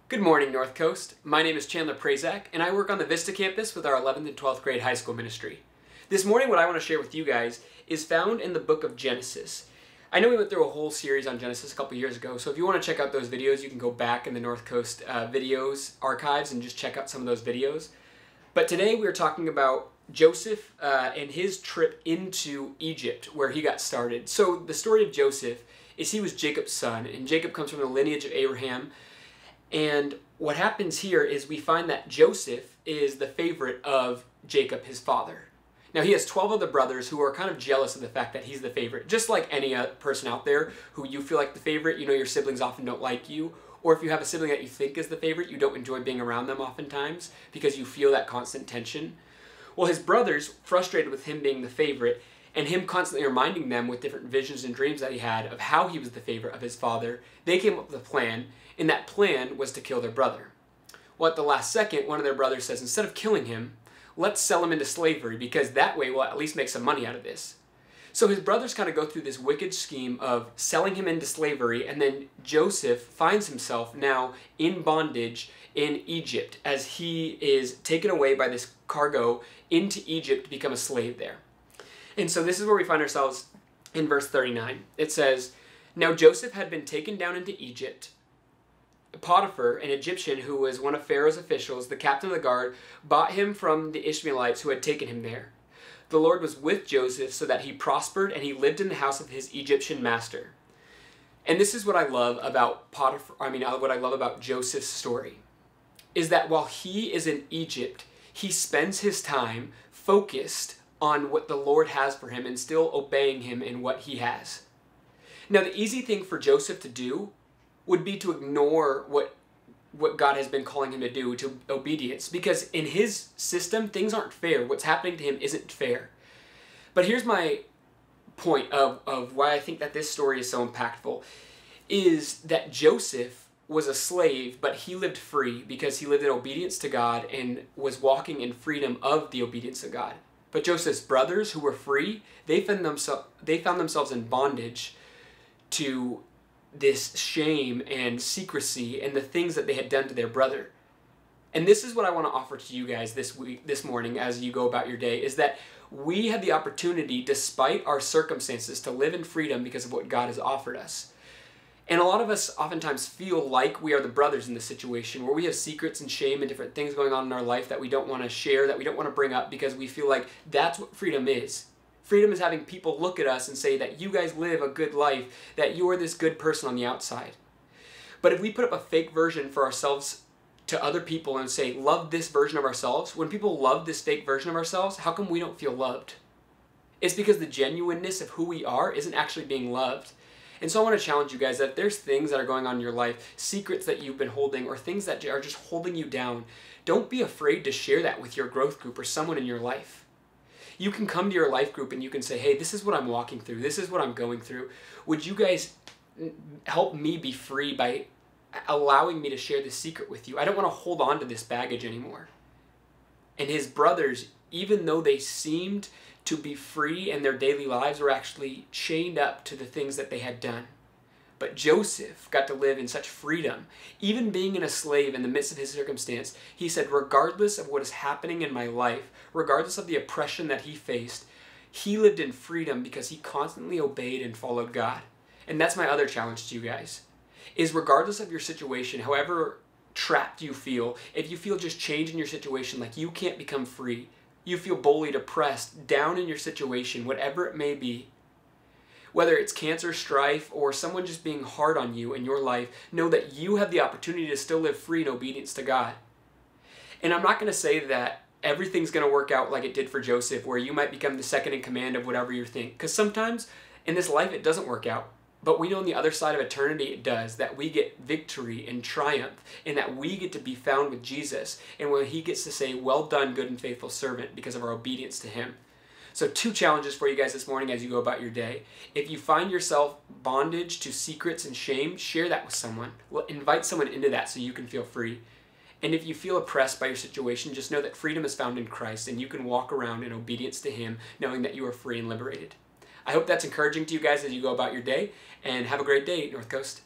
Good morning, North Coast. My name is Chandler Prazak, and I work on the Vista campus with our 11th and 12th grade high school ministry. This morning, what I want to share with you guys is found in the book of Genesis. I know we went through a whole series on Genesis a couple years ago, so if you want to check out those videos, you can go back in the North Coast videos archives and just check out some of those videos. But today we're talking about Joseph and his trip into Egypt, where he got started. So the story of Joseph is he was Jacob's son, and Jacob comes from the lineage of Abraham. And what happens here is we find that Joseph is the favorite of Jacob, his father. Now he has 12 other brothers who are kind of jealous of the fact that he's the favorite. Just like any person out there who you feel like the favorite, you know your siblings often don't like you. Or if you have a sibling that you think is the favorite, you don't enjoy being around them oftentimes because you feel that constant tension. Well, his brothers, frustrated with him being the favorite, and him constantly reminding them with different visions and dreams that he had of how he was the favorite of his father, they came up with a plan, and that plan was to kill their brother. Well, at the last second, one of their brothers says, instead of killing him, let's sell him into slavery, because that way we'll at least make some money out of this. So his brothers kind of go through this wicked scheme of selling him into slavery, and then Joseph finds himself now in bondage in Egypt as he is taken away by this cargo into Egypt to become a slave there. And so this is where we find ourselves in verse 39. It says, "Now Joseph had been taken down into Egypt. Potiphar, an Egyptian who was one of Pharaoh's officials, the captain of the guard, bought him from the Ishmaelites who had taken him there. The Lord was with Joseph so that he prospered, and he lived in the house of his Egyptian master." And this is what I love about what I love about Joseph's story, is that while he is in Egypt, he spends his time focused on what the Lord has for him and still obeying him in what he has. Now, the easy thing for Joseph to do would be to ignore what God has been calling him to do, to obedience, because in his system, things aren't fair. What's happening to him isn't fair. But here's my point of why I think that this story is so impactful, is that Joseph was a slave, but he lived free because he lived in obedience to God and was walking in freedom of the obedience of God. But Joseph's brothers, who were free, they found themselves in bondage to this shame and secrecy and the things that they had done to their brother. And this is what I want to offer to you guys this morning as you go about your day, is that we have the opportunity, despite our circumstances, to live in freedom because of what God has offered us. And a lot of us oftentimes feel like we are the brothers in this situation, where we have secrets and shame and different things going on in our life that we don't want to share, that we don't want to bring up, because we feel like that's what freedom is. Freedom is having people look at us and say that you guys live a good life, that you're this good person on the outside. But if we put up a fake version for ourselves to other people and say, love this version of ourselves, when people love this fake version of ourselves, how come we don't feel loved? It's because the genuineness of who we are isn't actually being loved. And so I want to challenge you guys that if there's things that are going on in your life, secrets that you've been holding, or things that are just holding you down, don't be afraid to share that with your growth group or someone in your life. You can come to your life group and you can say, hey, this is what I'm walking through. This is what I'm going through. Would you guys help me be free by allowing me to share this secret with you? I don't want to hold on to this baggage anymore. And his brothers, even though they seemed to be free in their daily lives, were actually chained up to the things that they had done. But Joseph got to live in such freedom. Even being a slave in the midst of his circumstance, he said, regardless of what is happening in my life, regardless of the oppression that he faced, he lived in freedom because he constantly obeyed and followed God. And that's my other challenge to you guys, is regardless of your situation, however trapped you feel, if you feel just change in your situation, like you can't become free, you feel bullied, oppressed, down in your situation, whatever it may be, whether it's cancer, strife, or someone just being hard on you in your life, know that you have the opportunity to still live free in obedience to God. And I'm not going to say that everything's going to work out like it did for Joseph, where you might become the second in command of whatever you think. Because sometimes in this life it doesn't work out. But we know on the other side of eternity it does, that we get victory and triumph, and that we get to be found with Jesus, and when he gets to say, well done, good and faithful servant, because of our obedience to him. So 2 challenges for you guys this morning as you go about your day. If you find yourself bondage to secrets and shame, share that with someone. Invite someone into that so you can feel free. And if you feel oppressed by your situation, just know that freedom is found in Christ, and you can walk around in obedience to him, knowing that you are free and liberated. I hope that's encouraging to you guys as you go about your day, and have a great day, North Coast.